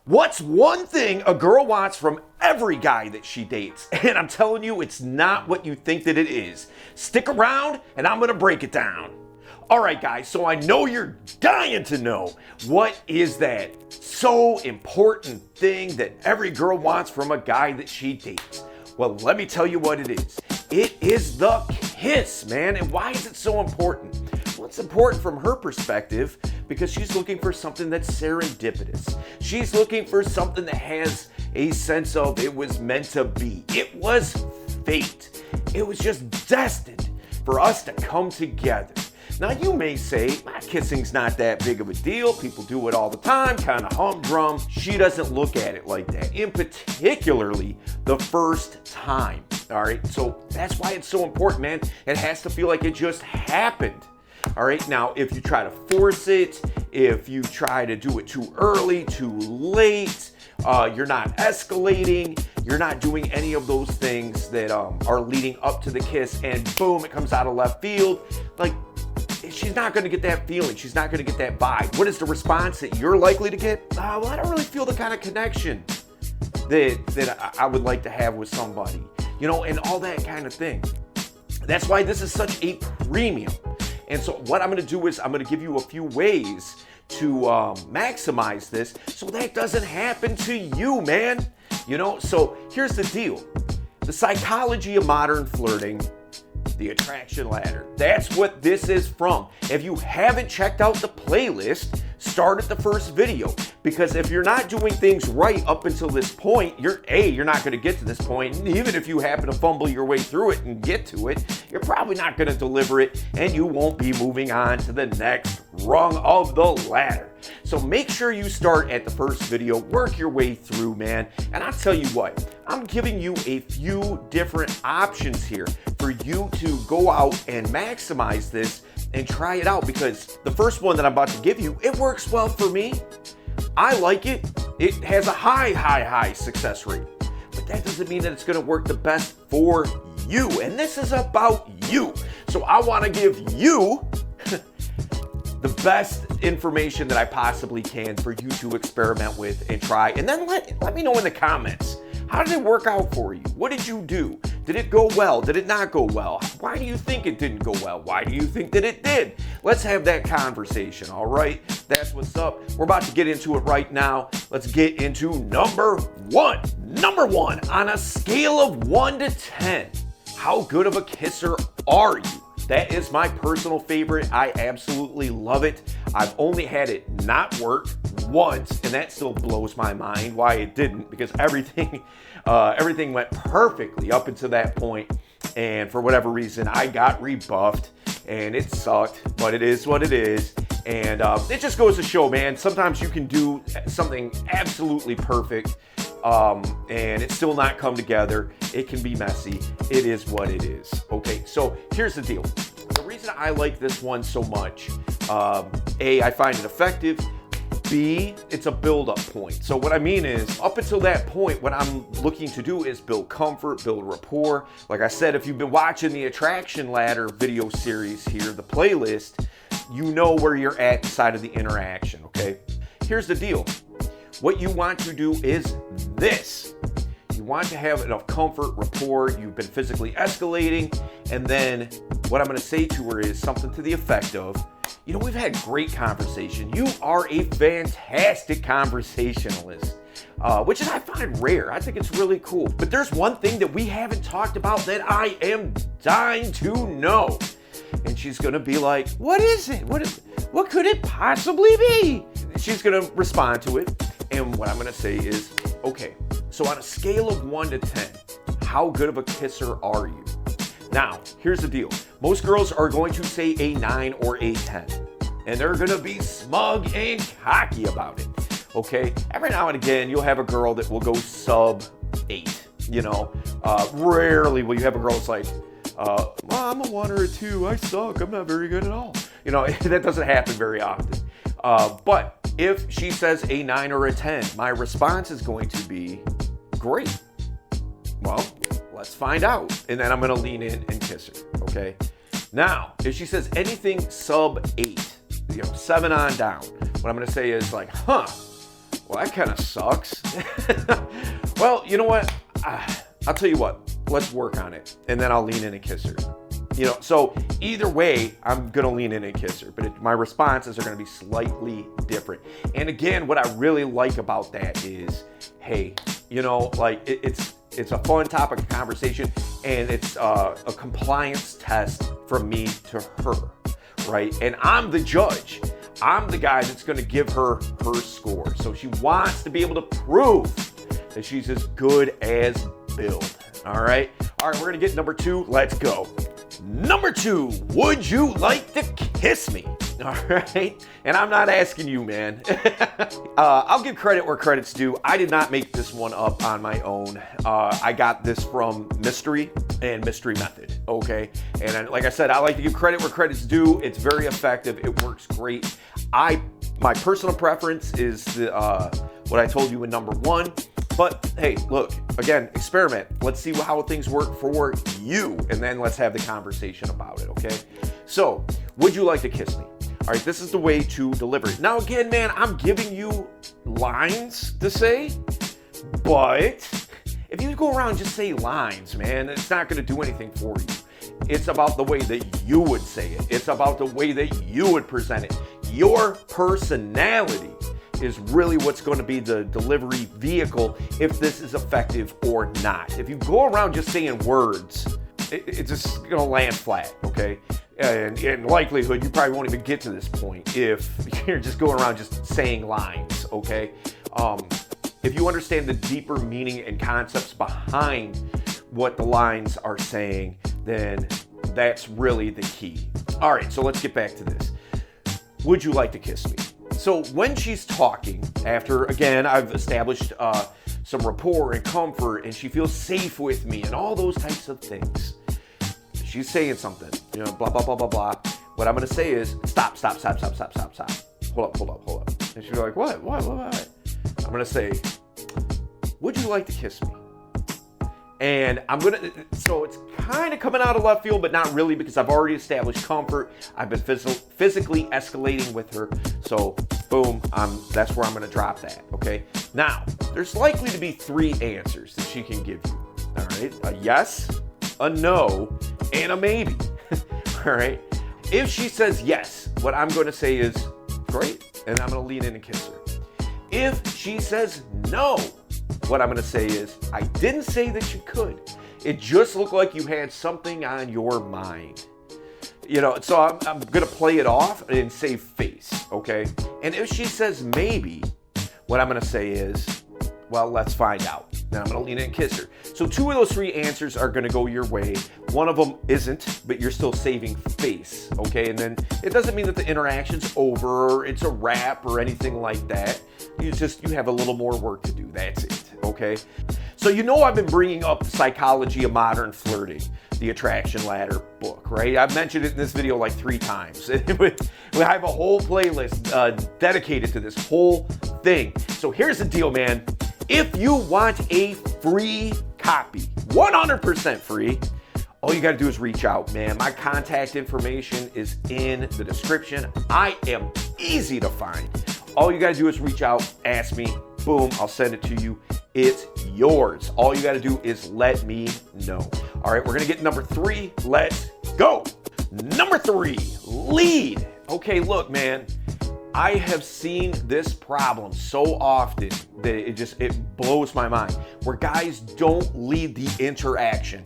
What's one thing a girl wants from every guy that she dates? And I'm telling you, it's not what you think that it is. Stick around and I'm gonna break it down. All right, guys, so I know you're dying to know, what is that so important thing that every girl wants from a guy that she dates? Well, let me tell you what it is. It is the kiss, man. And why is it so important? Well, it's important from her perspective because she's looking for something that's serendipitous. She's looking for something that has a sense of it was meant to be. It was fate. It was just destined for us to come together. Now, you may say, kissing's not that big of a deal. People do it all the time, kind of humdrum. She doesn't look at it like that, in particularly the first time, all right? So that's why it's so important, man. It has to feel like it just happened, all right? Now, if you try to force it, if you try to do it too early, too late, you're not escalating, you're not doing any of those things that are leading up to the kiss, and boom, it comes out of left field, like, she's not going to get that feeling. She's not going to get that vibe. What is the response that you're likely to get? Well, I don't really feel the kind of connection that I would like to have with somebody, you know, and all that kind of thing. That's why this is such a premium. And so what I'm going to do is I'm going to give you a few ways to maximize this so that doesn't happen to you, man. You know, so here's the deal. The psychology of modern flirting, the attraction ladder. That's what this is from. If you haven't checked out the playlist, start at the first video, because if you're not doing things right up until this point, you're not going to get to this point. And even if you happen to fumble your way through it and get to it, you're probably not going to deliver it, and you won't be moving on to the next rung of the ladder. So make sure you start at the first video, work your way through, man. And I'll tell you what, I'm giving you a few different options here for you to go out and maximize this and try it out, because the first one that I'm about to give you, it works well for me. I like it. It has a high success rate, but that doesn't mean that it's going to work the best for you. And this is about you. So I want to give you the best information that I possibly can for you to experiment with and try. And then let me know in the comments, how did it work out for you? What did you do? Did it go well? Did it not go well? Why do you think it didn't go well? Why do you think that it did? Let's have that conversation, all right? That's what's up. We're about to get into it right now. Let's get into number one. Number one, on a scale of 1 to 10, how good of a kisser are you? That is my personal favorite. I absolutely love it. I've only had it not work once, and that still blows my mind why it didn't, because everything went perfectly up until that point, and for whatever reason, I got rebuffed, and it sucked, but it is what it is. And it just goes to show, man, sometimes you can do something absolutely perfect, and it still not come together. It can be messy. It is what it is. Okay, so here's the deal. The reason I like this one so much, A, I find it effective. B, it's a build-up point. So what I mean is, up until that point, what I'm looking to do is build comfort, build rapport. Like I said, if you've been watching the Attraction Ladder video series here, the playlist, you know where you're at inside of the interaction, okay? Here's the deal. What you want to do is this. You want to have enough comfort, rapport, you've been physically escalating, and then what I'm going to say to her is something to the effect of, you know, we've had great conversation. You are a fantastic conversationalist, which is, I find, rare. I think it's really cool. But there's one thing that we haven't talked about that I am dying to know. And she's going to be like, what is it? What could it possibly be? She's going to respond to it. And what I'm going to say is, okay, so on a scale of 1 to 10, how good of a kisser are you? Now, here's the deal. Most girls are going to say a 9 or a 10, and they're going to be smug and cocky about it, okay? Every now and again, you'll have a girl that will go sub 8, you know? Rarely will you have a girl that's like, well, I'm a 1 or a 2. I suck. I'm not very good at all. You know, that doesn't happen very often. But if she says a 9 or a 10, my response is going to be, great. Well, let's find out. And then I'm going to lean in and kiss her, okay? Now, if she says anything sub 8, 7 on down, what I'm going to say is like, well, well, that kind of sucks. Well, you know what? I'll tell you what, let's work on it. And then I'll lean in and kiss her. You know, so either way, I'm gonna lean in and kiss her, but my responses are gonna be slightly different. And again, what I really like about that is, hey, you know, like it's a fun topic of conversation, and it's a compliance test from me to her, right? And I'm the judge. I'm the guy that's gonna give her her score. So she wants to be able to prove that she's as good as Bill. All right, we're gonna get number 2. Let's go. Number 2, would you like to kiss me? All right, and I'm not asking you, man. I'll give credit where credit's due. I did not make this one up on my own. I got this from Mystery and Mystery Method, okay? And like I said, I like to give credit where credit's due. It's very effective. It works great. My personal preference is what I told you in number 1. But hey, look, again, experiment. Let's see how things work for you, and then let's have the conversation about it, okay? So, would you like to kiss me? All right, this is the way to deliver it. Now, again, man, I'm giving you lines to say, but if you go around and just say lines, man, it's not gonna do anything for you. It's about the way that you would say it. It's about the way that you would present it. Your personality is really what's going to be the delivery vehicle if this is effective or not. If you go around just saying words, it's just going to land flat, okay? And in likelihood, you probably won't even get to this point if you're just going around just saying lines, okay? If you understand the deeper meaning and concepts behind what the lines are saying, then that's really the key. All right, so let's get back to this. Would you like to kiss me? So when she's talking, after, again, I've established some rapport and comfort, and she feels safe with me and all those types of things, she's saying something, you know, blah, blah, blah, blah, blah. What I'm going to say is, stop. Hold up. And she'll be like, what? I'm going to say, would you like to kiss me? And so it's kind of coming out of left field, but not really, because I've already established comfort. I've been physically escalating with her. So boom, that's where I'm going to drop that. Okay. Now there's likely to be 3 answers that she can give you. All right. A yes, a no, and a maybe. All right. If she says yes, what I'm going to say is great. And I'm going to lean in and kiss her. If she says no, what I'm going to say is, I didn't say that you could. It just looked like you had something on your mind. You know, so I'm going to play it off and save face, okay? And if she says maybe, what I'm going to say is, well, let's find out. Then I'm going to lean in and kiss her. So 2 of those 3 answers are going to go your way. One of them isn't, but you're still saving face, okay? And then it doesn't mean that the interaction's over or it's a wrap or anything like that. You have a little more work to do. That's it, okay? So you know I've been bringing up the Psychology of Modern Flirting, the Attraction Ladder book, right? I've mentioned it in this video like 3 times. We have a whole playlist dedicated to this whole thing. So here's the deal, man. If you want a free copy, 100% free, all you got to do is reach out, man. My contact information is in the description. I am easy to find. All you got to do is reach out, ask me, boom, I'll send it to you. It's yours. All you got to do is let me know. All right, we're going to get number 3. Let's go. Number 3, lead. Okay, look, man. I have seen this problem so often that it blows my mind, where guys don't lead the interaction.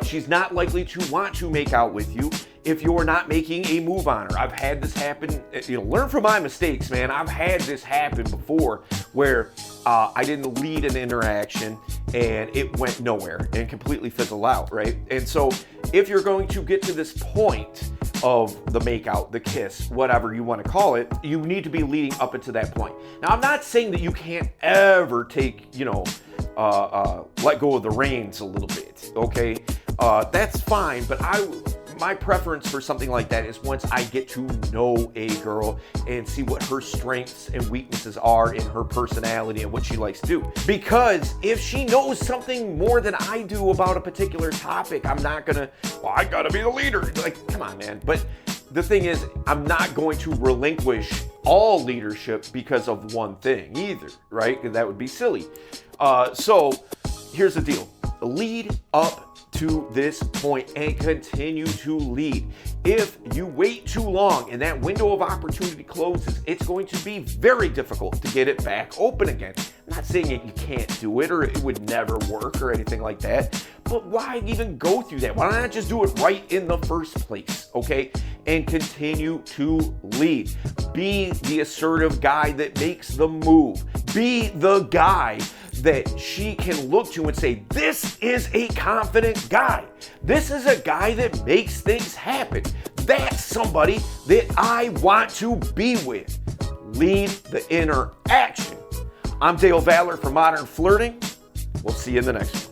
She's not likely to want to make out with you if you're not making a move on her. I've had this happen. Learn from my mistakes, man. I've had this happen before where I didn't lead an interaction and it went nowhere and completely fizzled out, right? And so if you're going to get to this point of the makeout, the kiss, whatever you want to call it, you need to be leading up into that point. Now, I'm not saying that you can't ever take, let go of the reins a little bit, okay? That's fine, but my preference for something like that is once I get to know a girl and see what her strengths and weaknesses are in her personality and what she likes to do. Because if she knows something more than I do about a particular topic, I'm not gonna, I gotta be the leader. Like, come on, man. But the thing is, I'm not going to relinquish all leadership because of one thing either, right? Because that would be silly. So here's the deal. Lead up to this point and continue to lead. If you wait too long and that window of opportunity closes, it's going to be very difficult to get it back open again. I'm not saying that you can't do it or it would never work or anything like that, but why even go through that? Why not just do it right in the first place, okay? And continue to lead. Be the assertive guy that makes the move. Be the guy that she can look to and say, this is a confident guy. This is a guy that makes things happen. That's somebody that I want to be with. Lead the interaction. I'm Dale Valor for Modern Flirting. We'll see you in the next one.